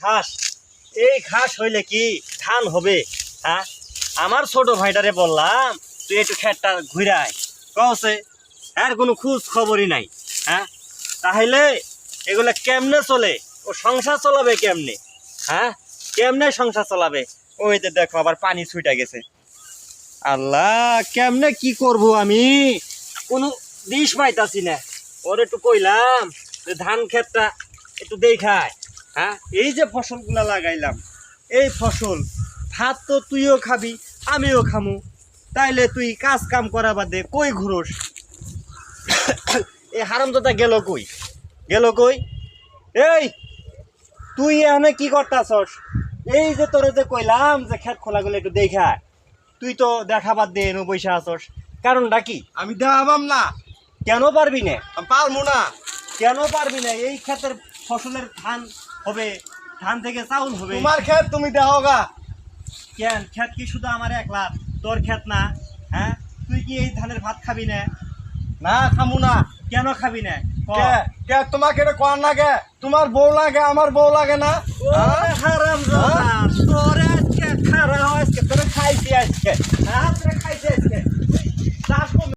ঘাস, এই ঘাস হইলে কি ধান হবে? হ্যাঁ, আমার ছোট ভাইটারে বললাম তুই একটু খেতটা ঘুরাই, কওছে আর কোনো খোঁজ খবরই নাই। হ্যাঁ, তাহলে এগুলা কেমনে চলে? ও সংসার চালাবে কেমনে? হ্যাঁ, কেমনে সংসার চালাবে? ওই যে দেখো আবার পানি ছুটে গেছে। আল্লাহ, কেমনে কি করব আমি? কোনো দিশ পাইতাছি না। ওর একটু কইলাম যে ধান ক্ষেতটা একটু দেখায়। হ্যাঁ, এই যে ফসলগুলা লাগাইলাম, এই ফসল ভাত তো তুইও খাবি, আমিও খামু, তাইলে তুই কাজ কাম করা বাদে কই ঘুরোস? এই হারামজাদা গেল কই? গেল কই? এই তুই এখানে কি করতাছস? এই যে তোরে যে কইলাম যে ক্ষেত খোলাগুলো একটু দেখায়, তুই তো দেখা বাদ দিয়ে এনে বইসা আছস, কারণটা কি? আমি দেখাবাম না, কেন পারবি না? আমি পারবো না। কেন পারবি না? এই ক্ষেতের ফসলের ধান হবে, ধান থেকে চাউল হবে। তোমার ক্ষেত তুমি দেখাও গা। কেন ক্ষেত কি শুধু আমার একলা? তোর ক্ষেত না? হ্যাঁ, তুই কি এই ধানের ভাত খাবি না? না খামু না। কেন খাবি না? ক। কে কে তোমাকে এটা কোয়ার লাগে? তোমার বউ লাগে, আমার বউ লাগে না? ওরে হারামজাদা, তোরে আজকে খারাপ, আজকে তোরে খাইছি আজকে।